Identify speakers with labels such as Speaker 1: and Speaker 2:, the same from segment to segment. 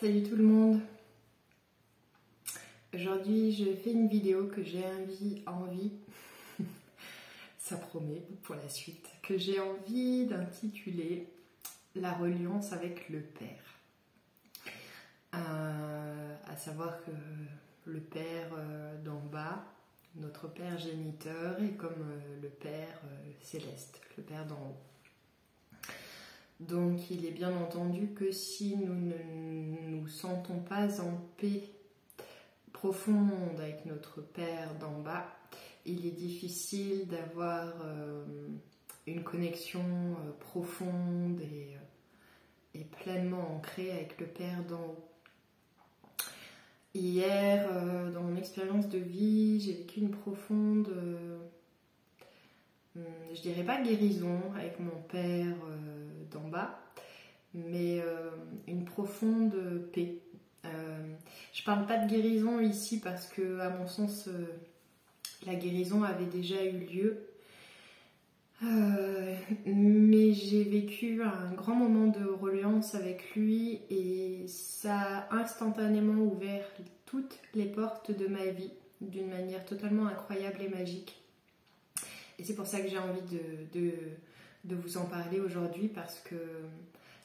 Speaker 1: Salut tout le monde. Aujourd'hui je fais une vidéo que j'ai envie, ça promet pour la suite, que j'ai envie d'intituler La reliance avec le Père. À savoir que le Père d'en bas, notre Père géniteur, est comme le Père céleste, le Père d'en haut. Donc il est bien entendu que si nous ne nous sentons pas en paix profonde avec notre Père d'en bas, il est difficile d'avoir une connexion profonde et pleinement ancrée avec le Père d'en haut. Hier, dans mon expérience de vie, j'ai vécu une profonde, je dirais pas guérison avec mon Père d'en bas, mais une profonde paix. Je parle pas de guérison ici parce que, à mon sens, la guérison avait déjà eu lieu. Mais j'ai vécu un grand moment de reliance avec lui et ça a instantanément ouvert toutes les portes de ma vie d'une manière totalement incroyable et magique. Et c'est pour ça que j'ai envie de vous en parler aujourd'hui, parce que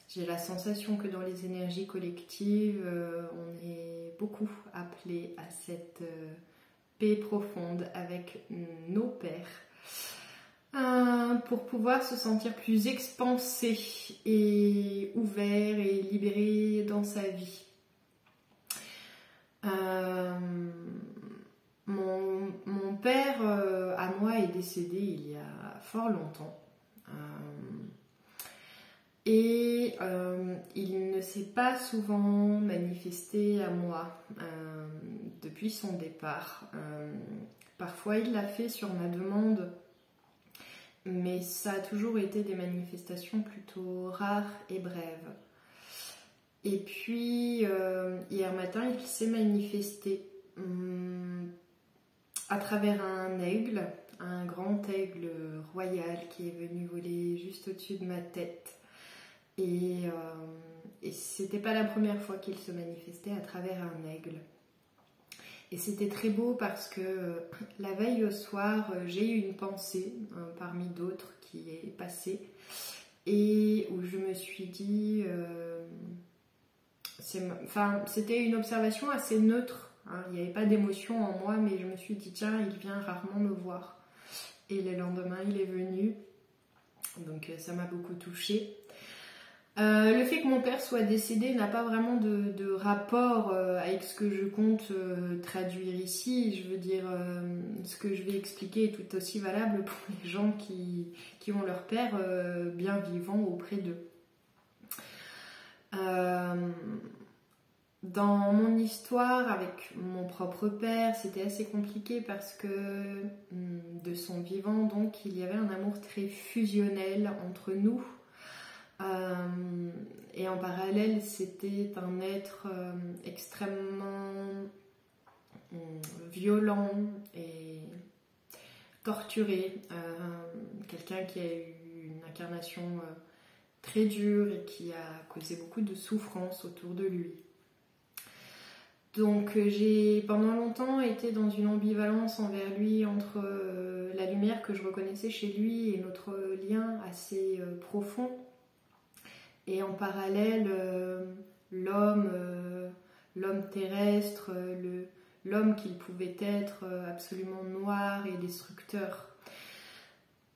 Speaker 1: j'ai la sensation que dans les énergies collectives, on est beaucoup appelés à cette paix profonde avec nos pères, pour pouvoir se sentir plus expansé et ouvert et libéré dans sa vie. Mon père à moi est décédé il y a fort longtemps. Et il ne s'est pas souvent manifesté à moi depuis son départ. Parfois il l'a fait sur ma demande, mais ça a toujours été des manifestations plutôt rares et brèves. Et puis hier matin il s'est manifesté à travers un aigle, un grand aigle royal qui est venu voler juste au-dessus de ma tête. Et c'était pas la première fois qu'il se manifestait à travers un aigle. Et c'était très beau parce que la veille au soir, j'ai eu une pensée parmi d'autres qui est passée et où je me suis dit, c'était une observation assez neutre, hein, il n'y avait pas d'émotion en moi, mais je me suis dit tiens, il vient rarement me voir. Et le lendemain, il est venu, donc ça m'a beaucoup touchée. Le fait que mon père soit décédé n'a pas vraiment de rapport avec ce que je compte traduire ici. Je veux dire, ce que je vais expliquer est tout aussi valable pour les gens qui ont leur père bien vivant auprès d'eux. Dans mon histoire avec mon propre père, c'était assez compliqué parce que de son vivant, donc, il y avait un amour très fusionnel entre nous. Et en parallèle, c'était un être extrêmement violent et torturé, quelqu'un qui a eu une incarnation très dure et qui a causé beaucoup de souffrance autour de lui. Donc j'ai pendant longtemps été dans une ambivalence envers lui, entre la lumière que je reconnaissais chez lui et notre lien assez profond. Et en parallèle, l'homme terrestre, l'homme qu'il pouvait être absolument noir et destructeur.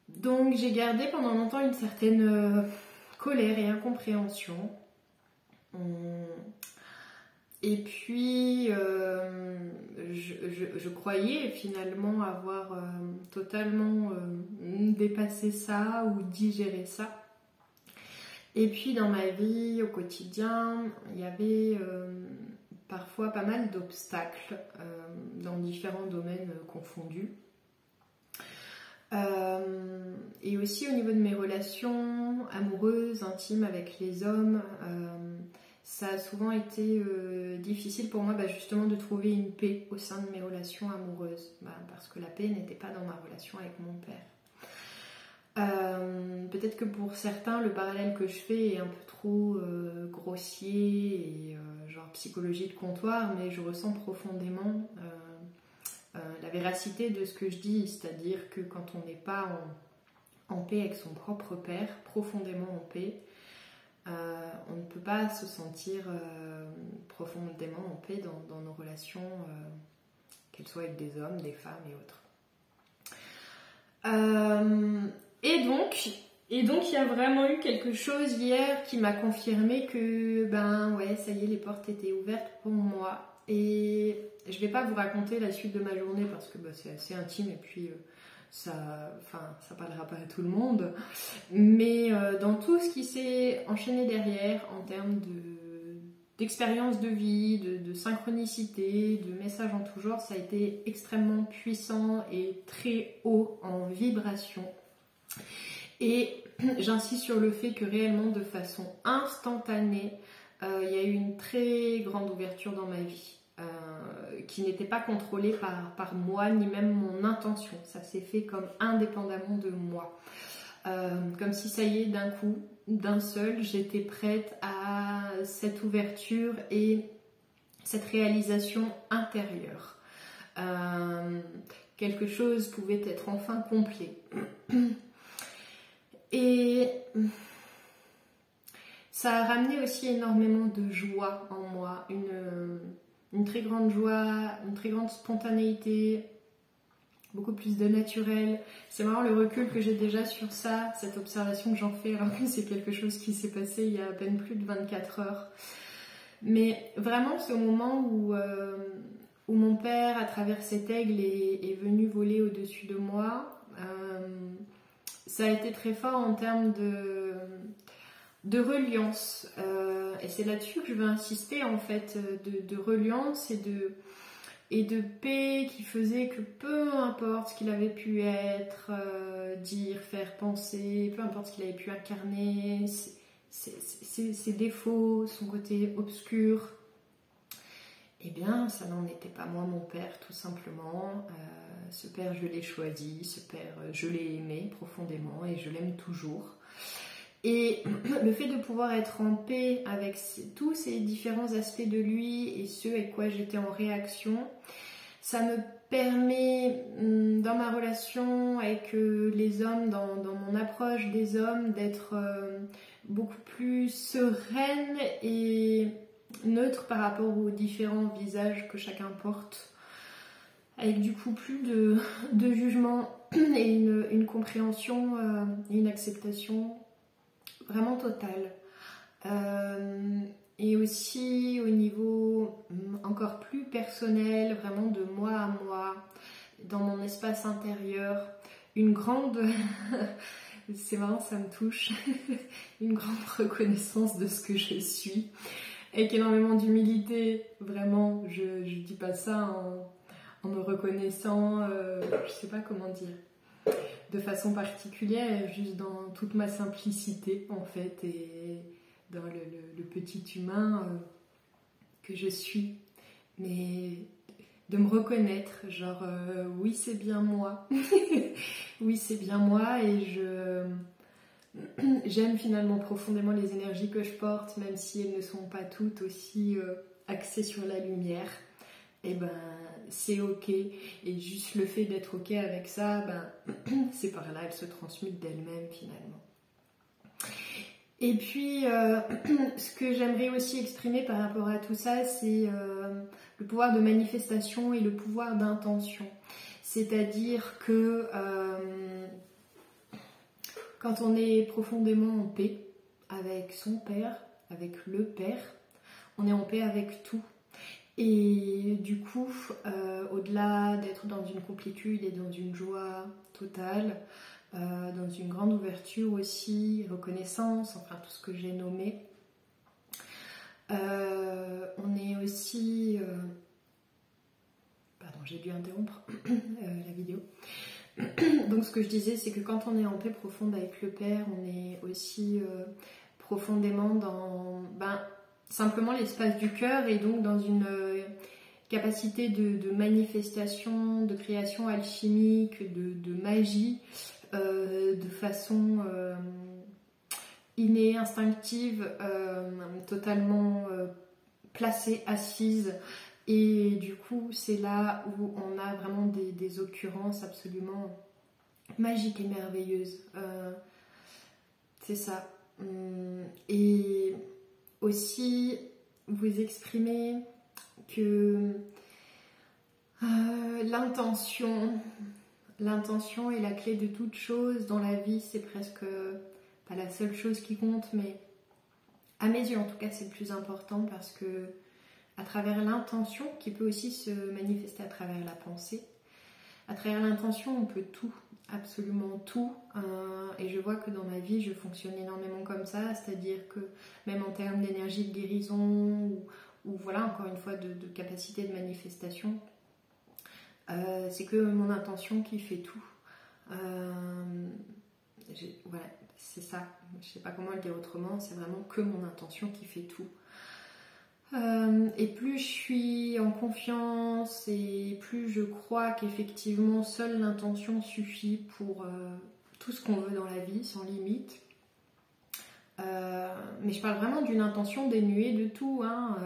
Speaker 1: Donc j'ai gardé pendant longtemps une certaine colère et incompréhension. Et puis je croyais finalement avoir totalement dépassé ça ou digéré ça. Et puis dans ma vie au quotidien, il y avait parfois pas mal d'obstacles dans différents domaines confondus. Et aussi au niveau de mes relations amoureuses, intimes avec les hommes, ça a souvent été difficile pour moi justement de trouver une paix au sein de mes relations amoureuses, parce que la paix n'était pas dans ma relation avec mon père. Peut-être que pour certains, le parallèle que je fais est un peu trop grossier et genre psychologie de comptoir, mais je ressens profondément la véracité de ce que je dis, c'est-à-dire que quand on n'est pas en paix avec son propre père, profondément en paix, on ne peut pas se sentir profondément en paix dans nos relations, qu'elles soient avec des hommes, des femmes et autres. Et donc, il y a vraiment eu quelque chose hier qui m'a confirmé que, ça y est, les portes étaient ouvertes pour moi. Et je vais pas vous raconter la suite de ma journée parce que c'est assez intime et puis ça parlera pas à tout le monde. Mais dans tout ce qui s'est enchaîné derrière en termes d'expérience de vie, de synchronicité, de messages en tout genre, ça a été extrêmement puissant et très haut en vibration. Et j'insiste sur le fait que réellement, de façon instantanée, il y a eu une très grande ouverture dans ma vie, qui n'était pas contrôlée par moi, ni même mon intention. Ça s'est fait comme indépendamment de moi. Comme si ça y est, d'un coup, d'un seul, j'étais prête à cette ouverture et cette réalisation intérieure. Quelque chose pouvait être enfin complet. Et ça a ramené aussi énormément de joie en moi, une très grande joie, une très grande spontanéité, beaucoup plus de naturel. C'est marrant le recul que j'ai déjà sur ça, cette observation que j'en fais, alors que c'est quelque chose qui s'est passé il y a à peine plus de 24 heures. Mais vraiment, c'est au moment où mon père, à travers cet aigle, est venu voler au-dessus de moi. Ça a été très fort en termes de reliance. Et c'est là-dessus que je veux insister, en fait, de reliance et de paix qui faisait que peu importe ce qu'il avait pu être, dire, faire, penser, peu importe ce qu'il avait pu incarner, ses défauts, son côté obscur, eh bien, ça n'en était pas moi, mon père, tout simplement. Ce père, je l'ai choisi, ce père, je l'ai aimé profondément et je l'aime toujours. Et le fait de pouvoir être en paix avec tous ces différents aspects de lui et ceux avec quoi j'étais en réaction, ça me permet, dans ma relation avec les hommes, dans mon approche des hommes, d'être beaucoup plus sereine et neutre par rapport aux différents visages que chacun porte, avec du coup plus de jugement et une compréhension et une acceptation vraiment totale. Et aussi au niveau encore plus personnel, vraiment de moi à moi, dans mon espace intérieur, une grande, c'est marrant, ça me touche, une grande reconnaissance de ce que je suis, avec énormément d'humilité, vraiment, je dis pas ça en me reconnaissant, je sais pas comment dire, de façon particulière, juste dans toute ma simplicité en fait, et dans le petit humain que je suis, mais de me reconnaître, genre oui c'est bien moi, oui c'est bien moi, et j'aime finalement profondément les énergies que je porte, même si elles ne sont pas toutes aussi axées sur la lumière. Et ben c'est ok, et juste le fait d'être ok avec ça, c'est par là, elle se transmute d'elle-même finalement. Et puis ce que j'aimerais aussi exprimer par rapport à tout ça, c'est le pouvoir de manifestation et le pouvoir d'intention. C'est-à-dire que quand on est profondément en paix avec son père, avec le père, on est en paix avec tout. Et du coup, au-delà d'être dans une complétude et dans une joie totale, dans une grande ouverture aussi, reconnaissance, enfin tout ce que j'ai nommé, on est aussi... Pardon, j'ai dû interrompre la vidéo. Donc ce que je disais, c'est que quand on est en paix profonde avec le Père, on est aussi profondément dans... simplement l'espace du cœur, et donc dans une capacité de manifestation, de création alchimique, de magie de façon innée, instinctive, totalement placée, assise. Et du coup, c'est là où on a vraiment des occurrences absolument magiques et merveilleuses. C'est ça. Et aussi, vous exprimer que l'intention est la clé de toute chose dans la vie. C'est presque pas la seule chose qui compte, mais à mes yeux en tout cas c'est le plus important, parce que à travers l'intention, qui peut aussi se manifester à travers la pensée, à travers l'intention on peut tout, absolument tout, et je vois que dans ma vie je fonctionne énormément comme ça, c'est-à-dire que même en termes d'énergie de guérison ou voilà, encore une fois de capacité de manifestation, c'est que mon intention qui fait tout. Voilà, c'est ça, je sais pas comment le dire autrement, c'est vraiment que mon intention qui fait tout. Et plus je suis en confiance et plus je crois qu'effectivement seule l'intention suffit pour tout ce qu'on veut dans la vie, sans limite. Mais je parle vraiment d'une intention dénuée de tout, hein,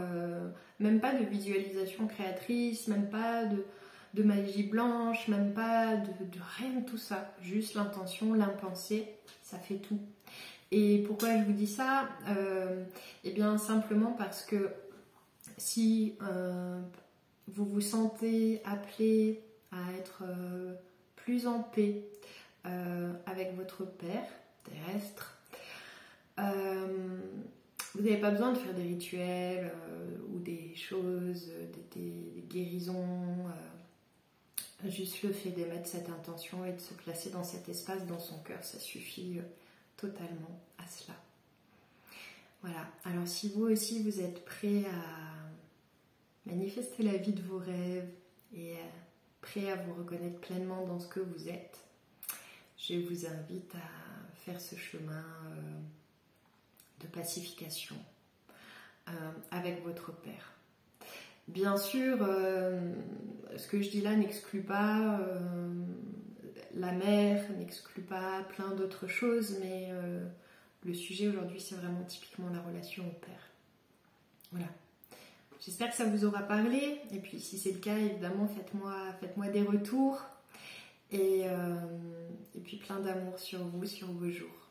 Speaker 1: même pas de visualisation créatrice, même pas de magie blanche, même pas de rien de tout ça, juste l'intention, l'impensé, ça fait tout. Et pourquoi je vous dis ça? Eh bien simplement parce que si vous vous sentez appelé à être plus en paix avec votre Père terrestre, vous n'avez pas besoin de faire des rituels ou des choses, des guérisons. Juste le fait d'émettre cette intention et de se placer dans cet espace, dans son cœur, ça suffit totalement à cela. Voilà, alors si vous aussi vous êtes prêt à manifester la vie de vos rêves et prêt à vous reconnaître pleinement dans ce que vous êtes, je vous invite à faire ce chemin de pacification avec votre Père. Bien sûr, ce que je dis là n'exclut pas la mère, n'exclut pas plein d'autres choses, mais le sujet aujourd'hui c'est vraiment typiquement la relation au Père. Voilà. J'espère que ça vous aura parlé, et puis si c'est le cas, évidemment faites-moi des retours, et puis plein d'amour sur vous, sur vos jours.